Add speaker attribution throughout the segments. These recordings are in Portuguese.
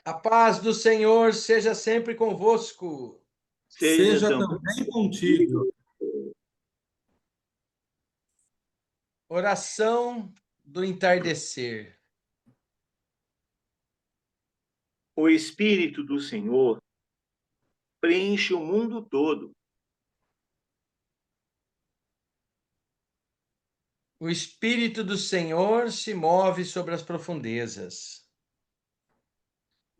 Speaker 1: A paz do Senhor seja sempre convosco.
Speaker 2: Seja
Speaker 3: Seja
Speaker 2: também
Speaker 3: também contigo.
Speaker 1: Oração do entardecer.
Speaker 2: o Espírito do Senhor preenche o mundo todo.
Speaker 1: O Espírito do Senhor se move sobre as profundezas.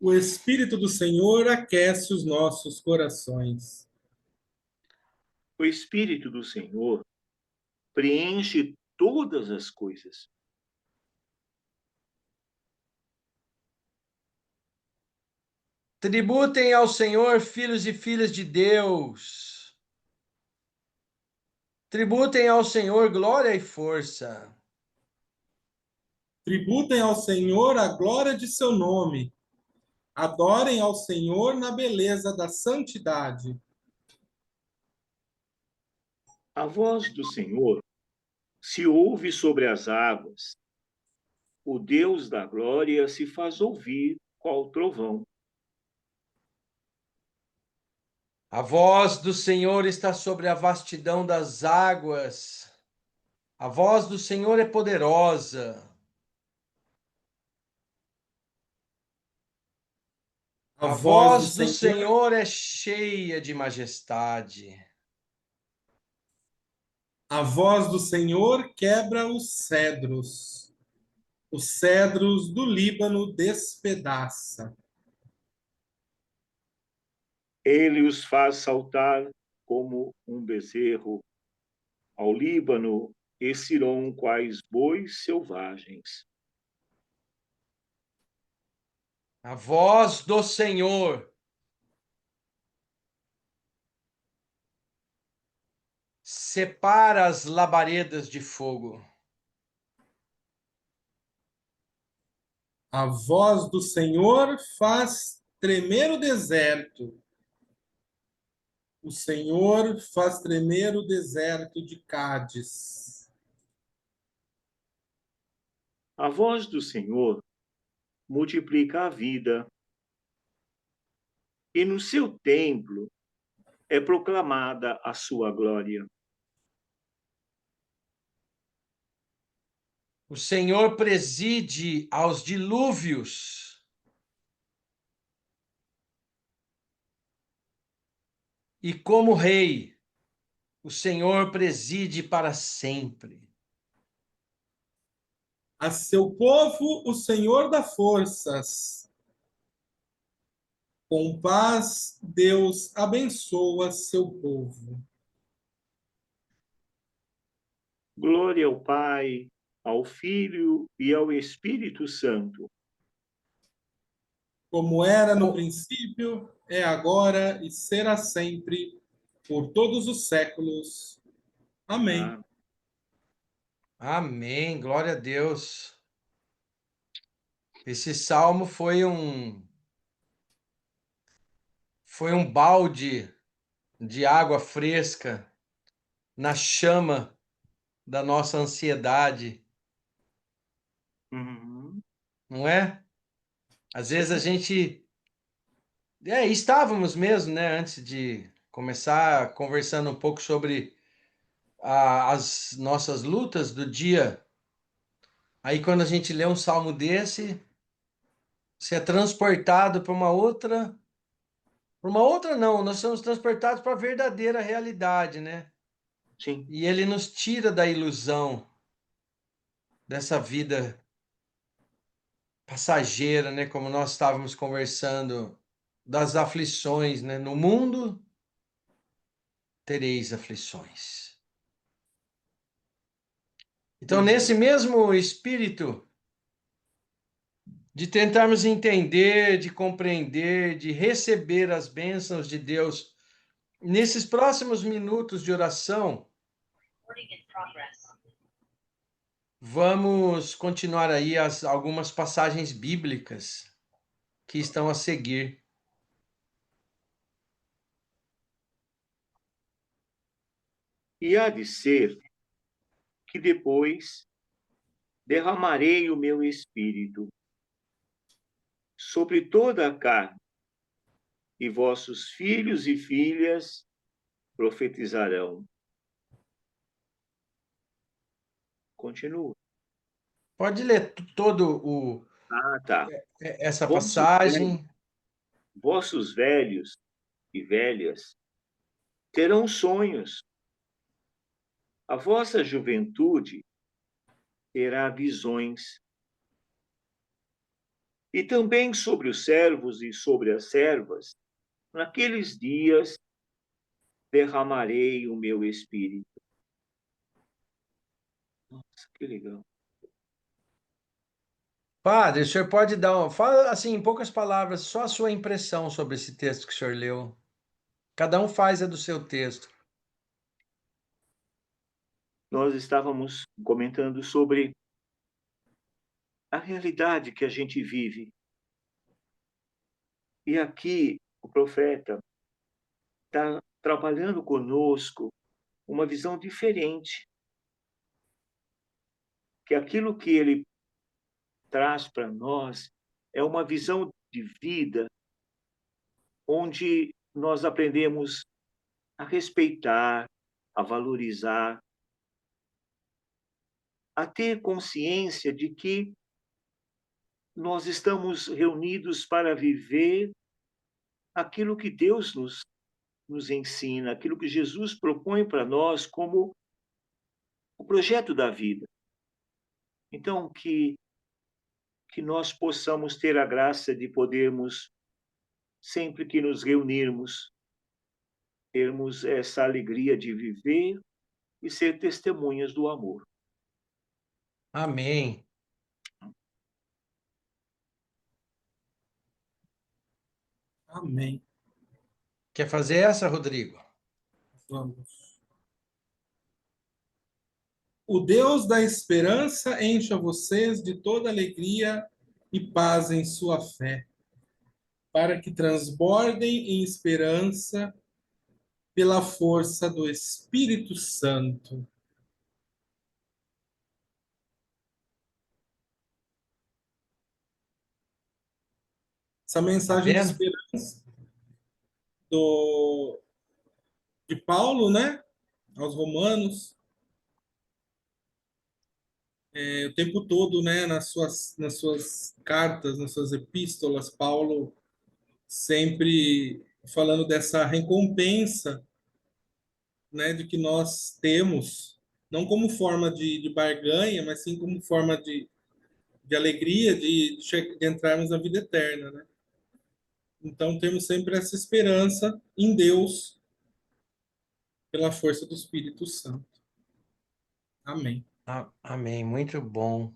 Speaker 3: O Espírito do Senhor aquece os nossos corações.
Speaker 2: O Espírito do Senhor preenche todas as coisas.
Speaker 1: Tributem ao Senhor, filhos e filhas de Deus. Tributem ao Senhor glória e força.
Speaker 3: Tributem ao Senhor a glória de seu nome. Adorem ao Senhor na beleza da santidade.
Speaker 2: A voz do Senhor se ouve sobre as águas. O Deus da glória se faz ouvir qual trovão.
Speaker 1: A voz do Senhor está sobre a vastidão das águas. A voz do Senhor é poderosa.
Speaker 3: A
Speaker 1: A
Speaker 3: voz do
Speaker 1: voz do
Speaker 3: Senhor,
Speaker 1: Senhor é cheia de majestade.
Speaker 3: a voz do Senhor quebra os cedros. Os cedros do Líbano despedaça.
Speaker 2: Ele os faz saltar como um bezerro ao Líbano e Sirom quais bois selvagens.
Speaker 1: A voz do Senhor separa as labaredas de fogo.
Speaker 3: A voz do Senhor faz tremer o deserto. O Senhor faz tremer o deserto de Cádiz.
Speaker 2: A voz do Senhor multiplica a vida, e no seu templo é proclamada a sua glória.
Speaker 1: O Senhor preside aos dilúvios. E como rei, o Senhor preside para sempre.
Speaker 3: A seu povo, o Senhor dá forças. Com paz, Deus abençoa seu povo.
Speaker 2: Glória ao Pai, ao Filho e ao Espírito Santo.
Speaker 3: Como era no
Speaker 1: O-
Speaker 3: princípio, é agora e será sempre, por todos os séculos. Amém.
Speaker 2: Ah,
Speaker 1: Amém, glória a Deus. Esse salmo foi um balde de água fresca na chama da nossa ansiedade,
Speaker 2: uhum,
Speaker 1: não é? Às vezes a
Speaker 2: sim,
Speaker 1: gente estávamos mesmo, né, antes de começar conversando um pouco sobre as nossas lutas do dia. Aí quando a gente lê um salmo desse, você é transportado para uma outra não, nós somos transportados para a verdadeira realidade, né?
Speaker 2: sim.
Speaker 1: E ele nos tira da ilusão dessa vida passageira, né? Como nós estávamos conversando, das aflições, né? No mundo tereis aflições. Então, nesse
Speaker 2: Uhum.
Speaker 1: mesmo espírito de tentarmos entender, de compreender, de receber as bênçãos de Deus, nesses próximos minutos de oração, vamos continuar aí algumas passagens bíblicas que estão a seguir.
Speaker 2: E há de ser que depois derramarei o meu espírito sobre toda a carne, e vossos filhos e filhas profetizarão. Continua.
Speaker 1: Pode ler todo
Speaker 2: Ah, tá.
Speaker 1: essa
Speaker 2: Vossos,
Speaker 1: passagem.
Speaker 2: vossos velhos e velhas terão sonhos. A vossa juventude terá visões. E também sobre os servos e sobre as servas, naqueles dias derramarei o meu espírito. Nossa, que legal.
Speaker 1: Padre, o senhor pode dar fala assim, em poucas palavras, só a sua impressão sobre esse texto que o senhor leu. Cada um faz a do seu texto.
Speaker 2: Nós estávamos comentando sobre a realidade que a gente vive. E aqui o profeta está trabalhando conosco uma visão diferente, que aquilo que ele traz para nós é uma visão de vida onde nós aprendemos a respeitar, a valorizar, a ter consciência de que nós estamos reunidos para viver aquilo que Deus nos ensina, aquilo que Jesus propõe para nós como o projeto da vida. Então, que nós possamos ter a graça de podermos, sempre que nos reunirmos, termos essa alegria de viver e ser testemunhas do amor.
Speaker 1: Amém.
Speaker 3: Amém.
Speaker 1: Quer fazer essa, Rodrigo?
Speaker 3: Vamos. O Deus da esperança encha vocês de toda alegria e paz em sua fé, para que transbordem em esperança pela força do Espírito Santo. Essa
Speaker 1: Tá
Speaker 3: mensagem de
Speaker 1: vendo?
Speaker 3: esperança do, de Paulo, né, aos Romanos, o tempo todo, né, nas suas cartas, nas suas epístolas, Paulo sempre falando dessa recompensa, né, de que nós temos, não como forma de barganha, mas sim como forma de alegria de entrarmos na vida eterna, né? Então temos sempre essa esperança em Deus pela força do Espírito Santo. Amém.
Speaker 1: Amém. Muito bom.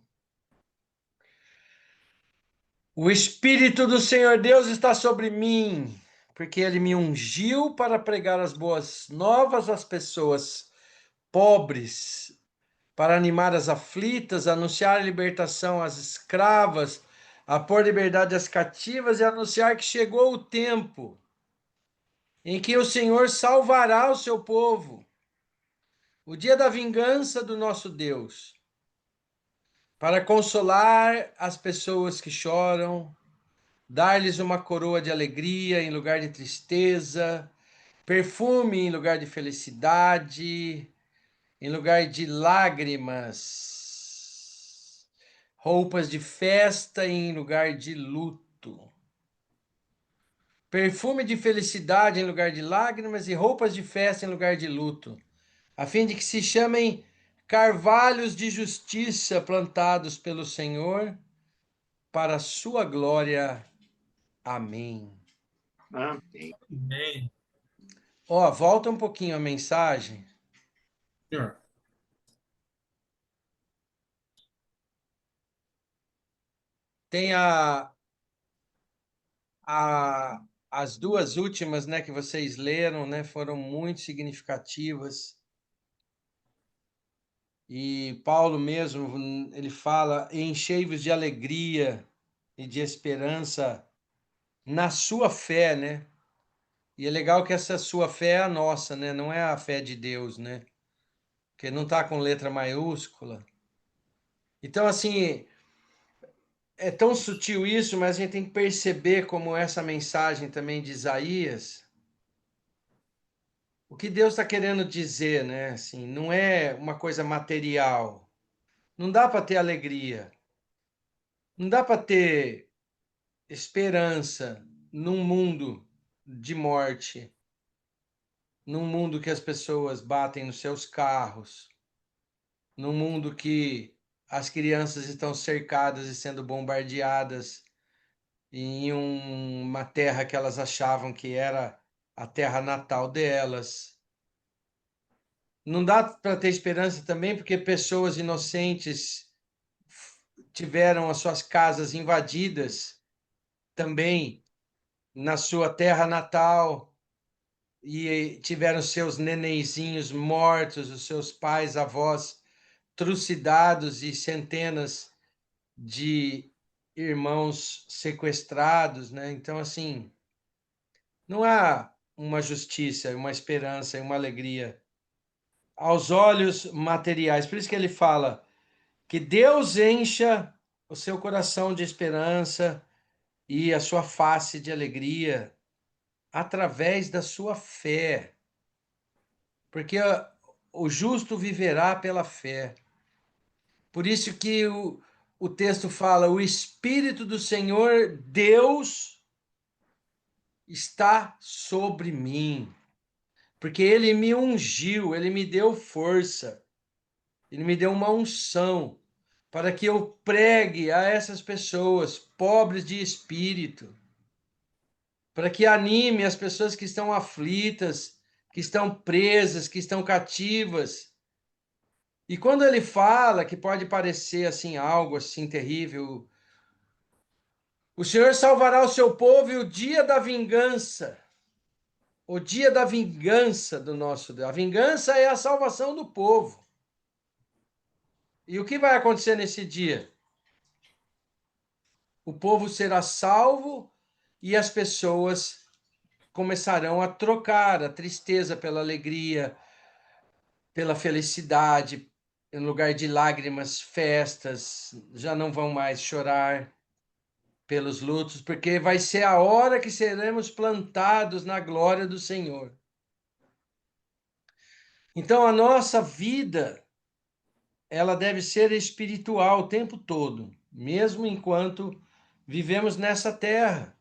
Speaker 1: O Espírito do Senhor Deus está sobre mim, porque ele me ungiu para pregar as boas novas às pessoas pobres, para animar as aflitas, anunciar a libertação às escravas, a pôr liberdade às cativas e anunciar que chegou o tempo em que o Senhor salvará o seu povo, o dia da vingança do nosso Deus, para consolar as pessoas que choram, dar-lhes uma coroa de alegria em lugar de tristeza, perfume em lugar de felicidade, em lugar de lágrimas, roupas de festa em lugar de luto, perfume de felicidade em lugar de lágrimas e roupas de festa em lugar de luto, a fim de que se chamem carvalhos de justiça plantados pelo Senhor para a sua glória. Amém.
Speaker 2: Amém.
Speaker 3: Amém.
Speaker 1: Ó, volta um pouquinho a mensagem.
Speaker 3: Senhor.
Speaker 1: Tem as duas últimas, né, que vocês leram, né, foram muito significativas. E Paulo mesmo, ele fala: enchei-vos de alegria e de esperança na sua fé, né? E é legal que essa sua fé é a nossa, né? Não é a fé de Deus, né? Porque não tá com letra maiúscula. Então, assim, é tão sutil isso, mas a gente tem que perceber como essa mensagem também de Isaías, o que Deus está querendo dizer, né? Assim, não é uma coisa material. Não dá para ter alegria. Não dá para ter esperança num mundo de morte, num mundo que as pessoas batem nos seus carros, num mundo que as crianças estão cercadas e sendo bombardeadas em uma terra que elas achavam que era a terra natal delas. Não dá para ter esperança também porque pessoas inocentes tiveram as suas casas invadidas também na sua terra natal e tiveram seus nenenzinhos mortos, os seus pais, avós trucidados e centenas de irmãos sequestrados, né? Então, assim, não há uma justiça, uma esperança e uma alegria aos olhos materiais. Por isso que ele fala que Deus encha o seu coração de esperança e a sua face de alegria através da sua fé, porque o justo viverá pela fé. Por isso que o texto fala: o Espírito do Senhor Deus está sobre mim, porque ele me ungiu, ele me deu força, ele me deu uma unção para que eu pregue a essas pessoas pobres de espírito, para que anime as pessoas que estão aflitas, que estão presas, que estão cativas. E quando ele fala, que pode parecer assim algo assim terrível, o Senhor salvará o seu povo e o dia da vingança do nosso Deus. A vingança é a salvação do povo. E o que vai acontecer nesse dia? O povo será salvo e as pessoas começarão a trocar a tristeza pela alegria, pela felicidade, em lugar de lágrimas, festas, já não vão mais chorar pelos lutos, porque vai ser a hora que seremos plantados na glória do Senhor. Então a nossa vida, ela deve ser espiritual o tempo todo, mesmo enquanto vivemos nessa terra.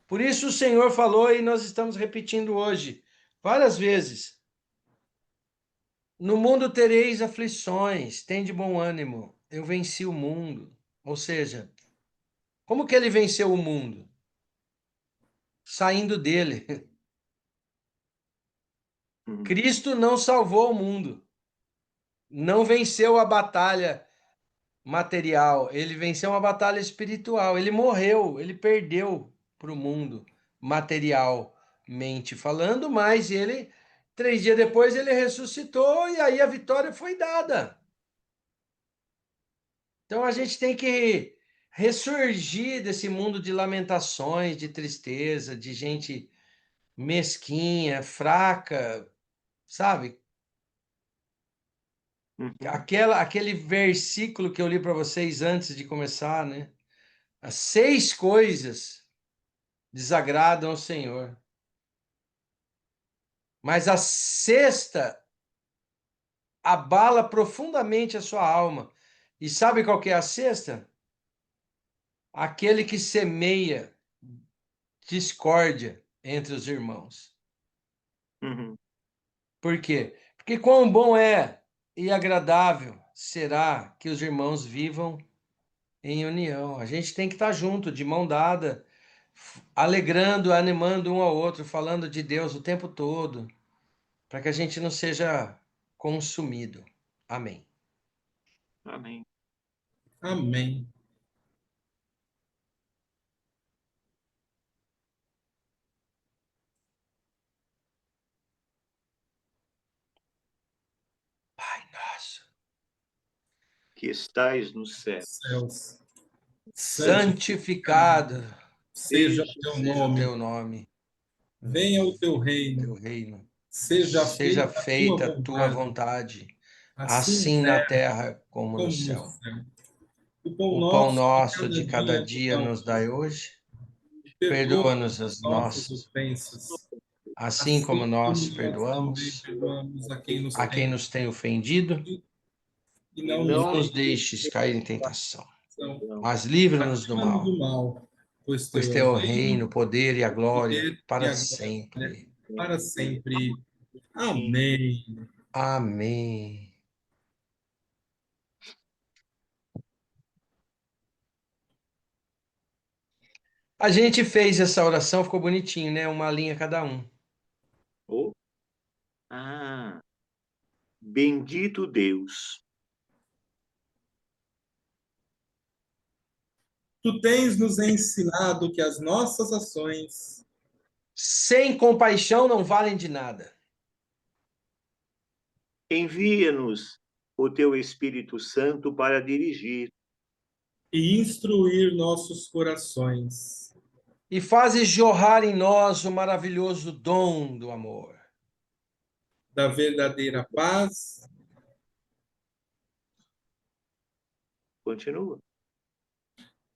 Speaker 1: Por isso o Senhor falou e nós estamos repetindo hoje várias vezes: no mundo tereis aflições, tende bom ânimo, eu venci o mundo. Ou seja, como que ele venceu o mundo? Saindo dele. Cristo não salvou o mundo, não venceu a batalha material, ele venceu uma batalha espiritual. Ele morreu, ele perdeu para o mundo, materialmente falando, mas ele, 3 dias depois, ele ressuscitou e aí a vitória foi dada. Então a gente tem que ressurgir desse mundo de lamentações, de tristeza, de gente mesquinha, fraca, sabe? Aquele versículo que eu li para vocês antes de começar, né? As 6 coisas desagradam ao Senhor, mas a sexta abala profundamente a sua alma. E sabe qual que é a sexta? Aquele que semeia discórdia entre os irmãos. Por quê? Porque quão bom é e agradável será que os irmãos vivam em união. A gente tem que estar junto, de mão dada, alegrando, animando um ao outro, falando de Deus o tempo todo, para que a gente não seja consumido. Amém.
Speaker 2: Amém.
Speaker 3: Amém.
Speaker 1: Pai nosso,
Speaker 2: Que estais no céu,
Speaker 3: Céus,
Speaker 1: santificado
Speaker 3: seja o teu
Speaker 1: seja o
Speaker 3: nome,
Speaker 1: teu nome,
Speaker 3: venha o teu
Speaker 1: teu
Speaker 3: reino,
Speaker 1: reino,
Speaker 3: seja
Speaker 1: seja
Speaker 3: feita a tua
Speaker 1: feita a tua
Speaker 3: vontade,
Speaker 1: vontade,
Speaker 3: assim na
Speaker 1: assim na
Speaker 3: terra
Speaker 1: terra como no
Speaker 3: como no
Speaker 1: céu.
Speaker 3: céu. O
Speaker 1: O
Speaker 3: pão
Speaker 1: pão
Speaker 3: nosso
Speaker 1: nosso
Speaker 3: de
Speaker 1: de cada
Speaker 3: cada
Speaker 1: dia
Speaker 3: dia
Speaker 1: nos
Speaker 3: nos dai
Speaker 1: dai
Speaker 3: hoje.
Speaker 1: hoje.
Speaker 3: Perdoa
Speaker 1: Perdoa-nos as
Speaker 3: nossas
Speaker 1: nossas,
Speaker 3: ofensas,
Speaker 1: assim como
Speaker 3: assim como
Speaker 1: nós
Speaker 3: nós também
Speaker 1: perdoamos
Speaker 3: perdoamos
Speaker 1: a quem nos tem ofendido.
Speaker 3: e
Speaker 2: E
Speaker 3: não
Speaker 1: E
Speaker 3: nos
Speaker 1: não
Speaker 2: não
Speaker 1: nos deixes cair em tentação,
Speaker 3: deixe
Speaker 2: não,
Speaker 1: mas livra-nos do
Speaker 3: livra-nos
Speaker 1: mal,
Speaker 3: do mal, pois
Speaker 1: pois
Speaker 3: teu é
Speaker 1: teu
Speaker 3: o
Speaker 1: é o reino,
Speaker 3: reino,
Speaker 1: o poder e a
Speaker 3: o
Speaker 1: glória
Speaker 3: poder e
Speaker 1: para
Speaker 3: a glória
Speaker 1: sempre.
Speaker 3: para sempre.
Speaker 2: sim.
Speaker 3: Amém.
Speaker 1: Amém. A gente fez essa oração, ficou bonitinho, né? Uma linha cada um.
Speaker 2: Oh, ah, bendito Deus,
Speaker 3: Tu tens nos ensinado que as nossas ações
Speaker 1: Sem compaixão não valem de nada.
Speaker 2: envia-nos o teu Espírito Santo para dirigir
Speaker 3: e instruir nossos corações
Speaker 1: E fazes jorrar em nós o maravilhoso dom do amor.
Speaker 3: da verdadeira paz,
Speaker 2: Continua.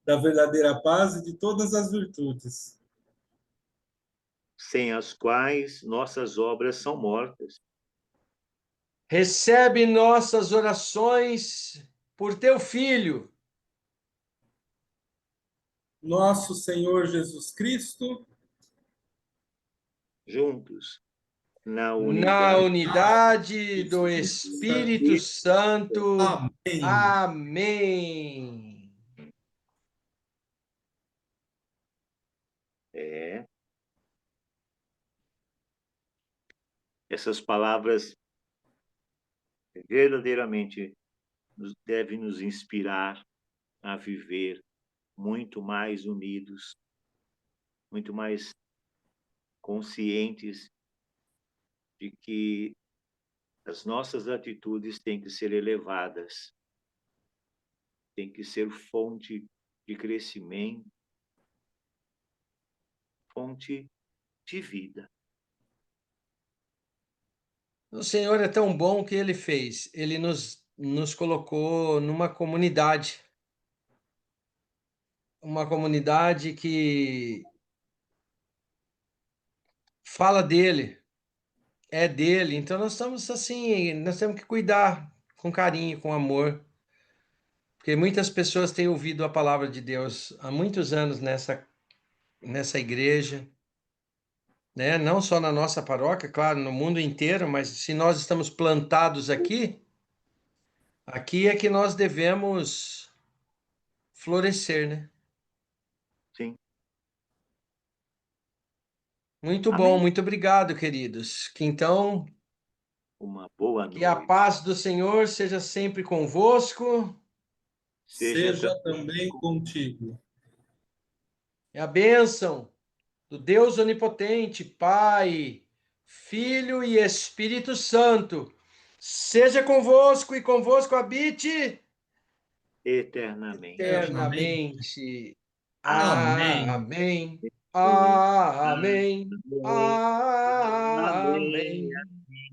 Speaker 3: e de todas as virtudes.
Speaker 2: Sem as quais nossas obras são mortas.
Speaker 1: Recebe nossas orações por teu Filho,
Speaker 3: Nosso Senhor Jesus Cristo,
Speaker 2: Juntos, na
Speaker 1: na
Speaker 2: unidade
Speaker 1: unidade do
Speaker 3: Espírito
Speaker 2: do
Speaker 3: Santo.
Speaker 1: Espírito
Speaker 2: Espírito.
Speaker 1: Santo.
Speaker 3: Amém.
Speaker 1: Amém.
Speaker 2: É, essas palavras verdadeiramente devem nos inspirar a viver muito mais unidos, muito mais conscientes de que as nossas atitudes têm que ser elevadas, têm que ser fonte de crescimento, fonte de vida.
Speaker 1: O Senhor é tão bom que ele fez. Ele nos colocou numa comunidade. Uma comunidade que fala dele, é dele. Então nós estamos assim, nós temos que cuidar com carinho, com amor. Porque muitas pessoas têm ouvido a palavra de Deus há muitos anos nessa igreja, né? Não só na nossa paróquia, claro, no mundo inteiro, mas se nós estamos plantados aqui, aqui é que nós devemos florescer, né?
Speaker 2: Sim.
Speaker 1: Muito bom,
Speaker 2: Amém.
Speaker 1: muito obrigado, queridos. Que então,
Speaker 2: Uma boa
Speaker 1: que a
Speaker 2: noite.
Speaker 1: paz do Senhor seja sempre convosco.
Speaker 2: Seja
Speaker 3: Seja
Speaker 2: também
Speaker 3: também contigo.
Speaker 1: E a bênção do Deus Onipotente, Pai, Filho e Espírito Santo, seja convosco e convosco habite
Speaker 2: eternamente.
Speaker 3: Eternamente.
Speaker 1: eternamente.
Speaker 3: Amém.
Speaker 1: Amém.
Speaker 2: Amém.
Speaker 1: Amém.
Speaker 2: Amém.
Speaker 1: Amém.